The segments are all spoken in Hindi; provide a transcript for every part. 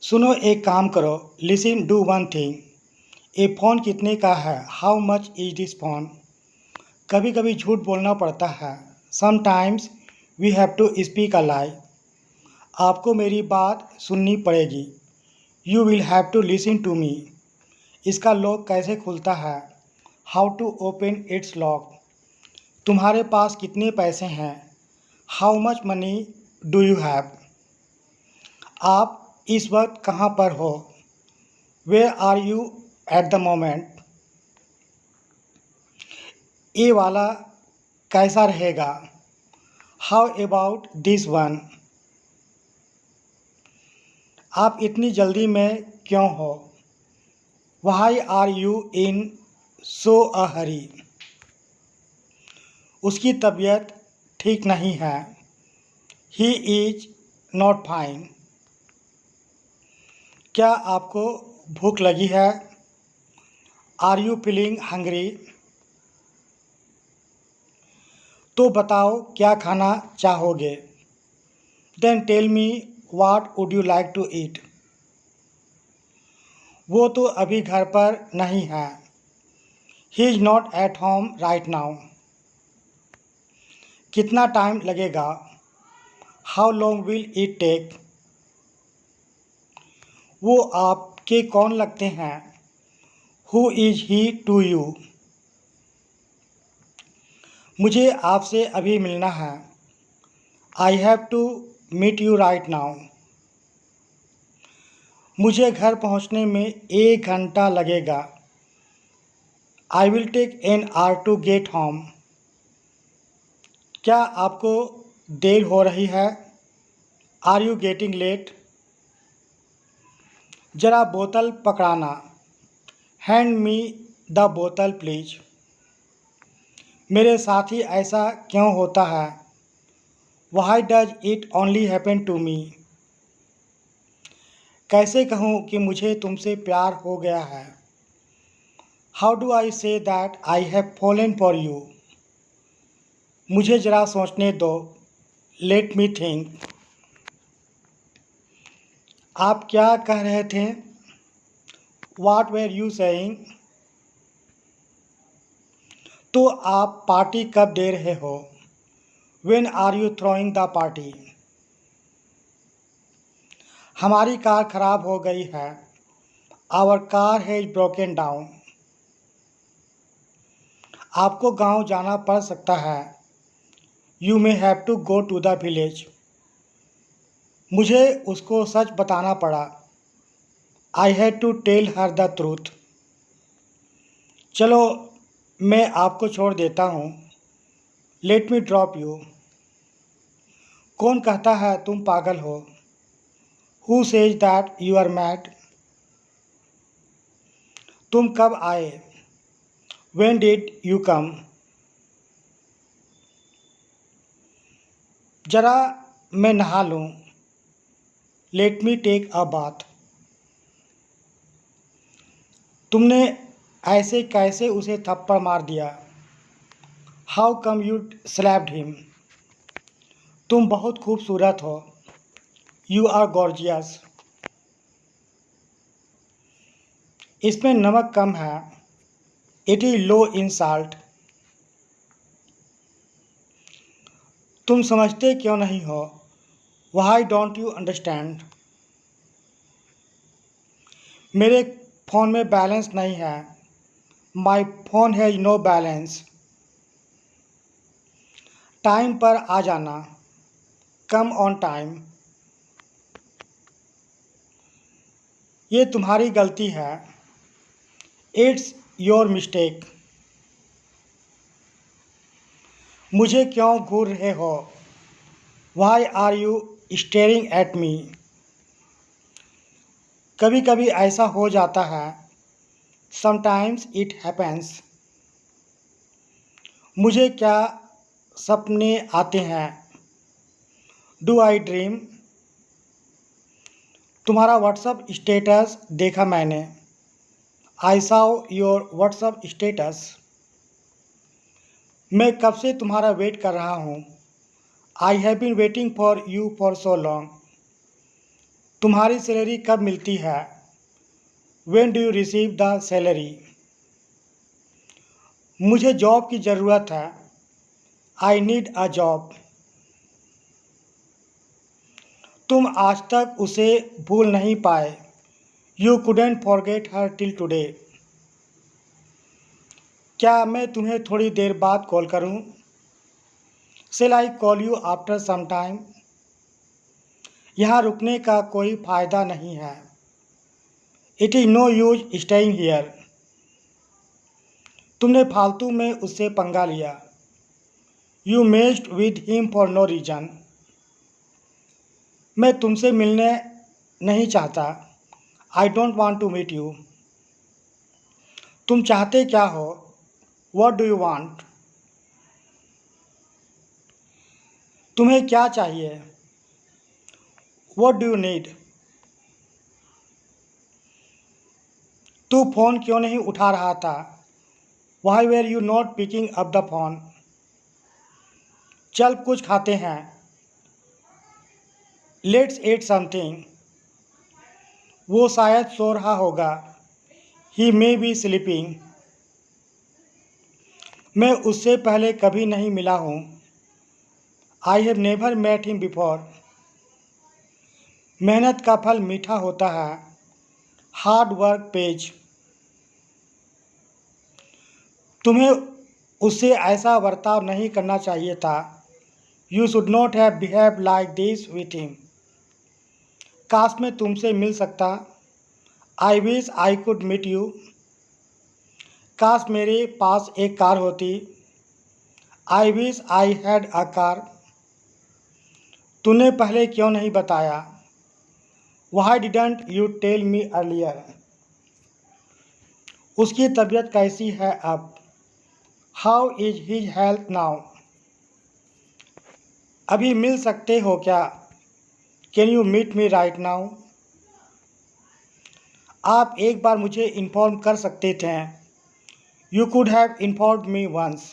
सुनो एक काम करो। Listen do one thing. ये फ़ोन कितने का है? How much is this phone? कभी कभी झूठ बोलना पड़ता है। Sometimes we have to speak a lie. आपको मेरी बात सुननी पड़ेगी। You will have to listen to me. इसका लॉक कैसे खुलता है? How to open its lock. तुम्हारे पास कितने पैसे हैं? How much money do you have? आप इस वक्त कहाँ पर हो? Where are you at the moment? ये वाला कैसा रहेगा? How about this one? आप इतनी जल्दी में क्यों हो? Why are you in so a hurry? उसकी तबीयत ठीक नहीं है। He is not fine. क्या आपको भूख लगी है? Are you feeling hungry? तो बताओ क्या खाना चाहोगे? Then tell me what would you like to eat? वो तो अभी घर पर नहीं है। He is not at home right now. कितना टाइम लगेगा? How long will it take? वो आपके कौन लगते हैं? Who is he to you? मुझे आपसे अभी मिलना है। I have to meet you right now. मुझे घर पहुंचने में 1 घंटा लगेगा। I will take an hour to get home. क्या आपको देर हो रही है? Are you getting late? ज़रा बोतल पकड़ाना। हैंड मी द बोतल प्लीज। मेरे साथ ही ऐसा क्यों होता है? Why does it only happen to me? कैसे कहूँ कि मुझे तुमसे प्यार हो गया है? How do I say that I have fallen for you? मुझे ज़रा सोचने दो। Let me think. आप क्या कह रहे थे? What were you saying? तो आप पार्टी कब दे रहे हो? When are you throwing the party? हमारी कार खराब हो गई है। Our car has broken down. आपको गांव जाना पड़ सकता है। You may have to go to the village. मुझे उसको सच बताना पड़ा। I had to tell her the truth. चलो मैं आपको छोड़ देता हूँ। Let me drop you. कौन कहता है तुम पागल हो? Who says that you are mad? तुम कब आए? When did you come? ज़रा मैं नहा लूँ। Let me take a bath. तुमने ऐसे कैसे उसे थप्पड़ मार दिया? How come you slapped him? तुम बहुत खूबसूरत हो। You are gorgeous. इसमें नमक कम है। It is low in salt. तुम समझते क्यों नहीं हो? Why don't you understand? मेरे फ़ोन में बैलेंस नहीं है। My phone has no balance. Time पर आ जाना। Come on time. ये तुम्हारी गलती है। It's your mistake. मुझे क्यों घूर रहे हो? Why are you staring at me? कभी कभी ऐसा हो जाता है। Sometimes it happens. मुझे क्या सपने आते हैं? Do I dream? तुम्हारा व्हाट्सअप स्टेटस देखा मैंने। I saw your WhatsApp status. मैं कब से तुम्हारा वेट कर रहा हूँ। I have been waiting for you for so long. तुम्हारी सैलरी कब मिलती है? When do you receive the salary? मुझे जॉब की ज़रूरत है। I need a job. तुम आज तक उसे भूल नहीं पाए। You couldn't forget her till today. क्या मैं तुम्हें थोड़ी देर बाद कॉल करूं? Shall I call you after some time? यहाँ रुकने का कोई फ़ायदा नहीं है। It is no use staying here. तुमने फालतू में उससे पंगा लिया। You messed with him for no reason. मैं तुमसे मिलने नहीं चाहता। I don't want to meet you. तुम चाहते क्या हो? What do you want? तुम्हें क्या चाहिए? What do you need? तू फ़ोन क्यों नहीं उठा रहा था? Why were you not picking up the phone? चल कुछ खाते हैं। Let's eat something. वो शायद सो रहा होगा। He may be sleeping. मैं उससे पहले कभी नहीं मिला हूँ। I have never met him before. मेहनत का फल मीठा होता है। Hard work pays. तुम्हें उससे ऐसा बर्ताव नहीं करना चाहिए था। You should not have behaved like this with him. काश मैं तुमसे मिल सकता। I wish I could meet you. काश मेरे पास एक कार होती। I wish I had a car. तूने पहले क्यों नहीं बताया? Why didn't you tell me earlier? उसकी तबीयत कैसी है अब? How is his health now? अभी मिल सकते हो क्या? Can you meet me right now? आप एक बार मुझे इन्फॉर्म कर सकते थे। You could have informed me once.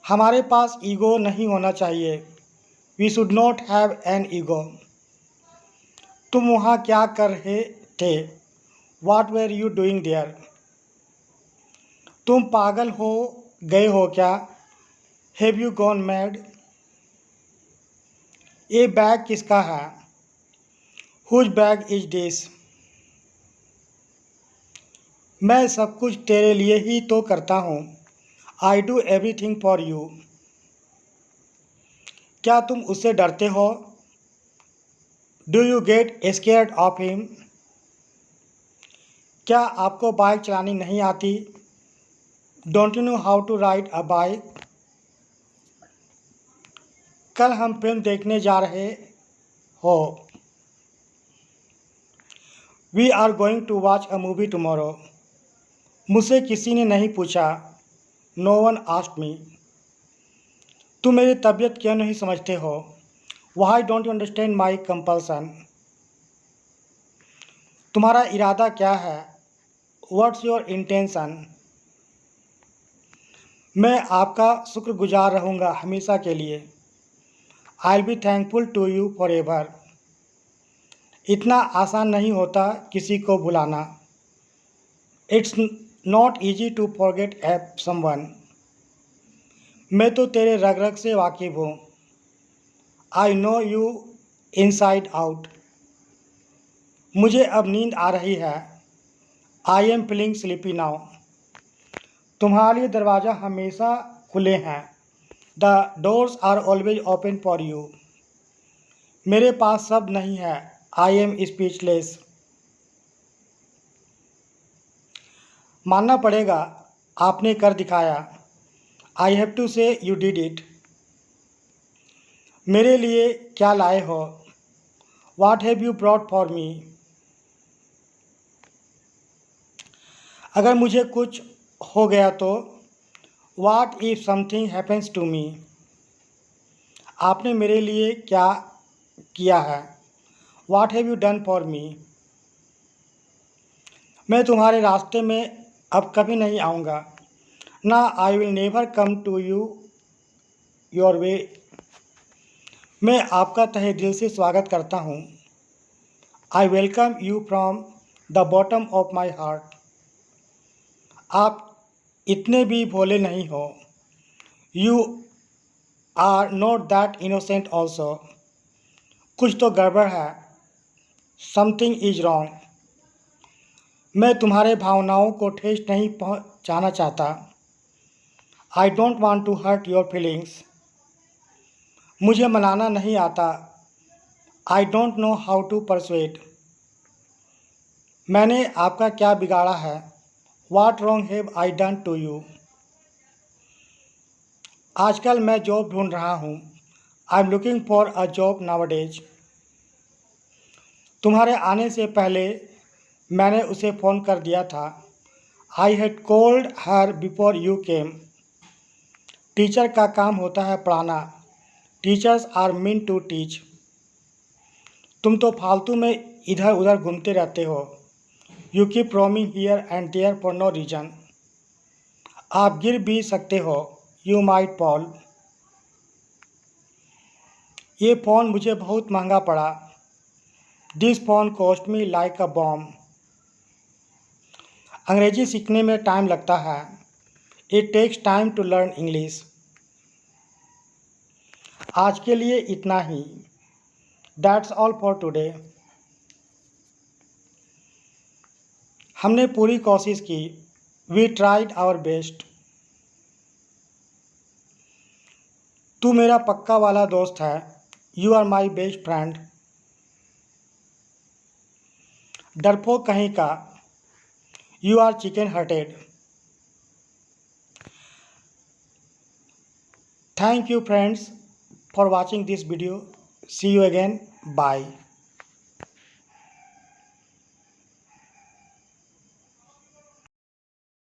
हमारे पास ईगो नहीं होना चाहिए। We should not have an ego. तुम वहाँ क्या कर रहे थे? What were you doing there? तुम पागल हो गए हो क्या? Have you gone mad? ये बैग किसका है? Whose bag is this? मैं सब कुछ तेरे लिए ही तो करता हूँ। I do everything for you. क्या तुम उससे डरते हो? Do you get scared of him? क्या आपको बाइक चलानी नहीं आती? Don't you know how to ride a bike? कल हम फिल्म देखने जा रहे हो। We are going to watch a movie tomorrow. मुझसे किसी ने नहीं पूछा। No one asked me. तुम मेरी तबीयत क्यों नहीं समझते हो? Why don't you understand my compulsion? तुम्हारा इरादा क्या है? What's your intention? मैं आपका शुक्रगुजार रहूँगा हमेशा के लिए। I'll be thankful to you forever. इतना आसान नहीं होता किसी को भुलाना। It's not easy to forget someone. मैं तो तेरे रग रग से वाकिफ़ हूँ। I know you inside out. मुझे अब नींद आ रही है। I am feeling sleepy now. तुम्हारे लिए दरवाज़ा हमेशा खुले हैं। The doors are always open for you. मेरे पास सब नहीं है। I am speechless. मानना पड़ेगा, आपने कर दिखाया। I have to say you did it. मेरे लिए क्या लाए हो? What have you brought for me? अगर मुझे कुछ हो गया तो? What if something happens to me? आपने मेरे लिए क्या किया है? What have you done for me? मैं तुम्हारे रास्ते में अब कभी नहीं आऊँगा। ना I will never come to your way. मैं आपका तहे दिल से स्वागत करता हूँ। I welcome you from the bottom of my heart. आप इतने भी भोले नहीं हो। You are not that innocent also. कुछ तो गड़बड़ है। Something is wrong. मैं तुम्हारे भावनाओं को ठेस नहीं पहुंचाना चाहता। I don't want to hurt your feelings. मुझे मनाना नहीं आता। I don't know how to persuade. मैंने आपका क्या बिगाड़ा है? What wrong have I done to you? आजकल मैं जॉब ढूंढ रहा हूँ। I am looking for a job nowadays. तुम्हारे आने से पहले मैंने उसे फ़ोन कर दिया था। I had called her before you came. Teacher का काम होता है पढ़ाना। Teachers are mean to teach. तुम तो फालतू में इधर उधर घूमते रहते हो। You keep roaming here and there for no reason. आप गिर भी सकते हो। You might fall. ये फ़ोन मुझे बहुत महंगा पड़ा। This phone cost me like a bomb. अंग्रेजी सीखने में टाइम लगता है। It takes time to learn English. आज के लिए इतना ही। That's all for today. हमने पूरी कोशिश की। We tried our best. तू मेरा पक्का वाला दोस्त है। You are my best friend. डरपोक कहीं का। You are chicken hearted. Thank you friends for watching this video. See you again. Bye.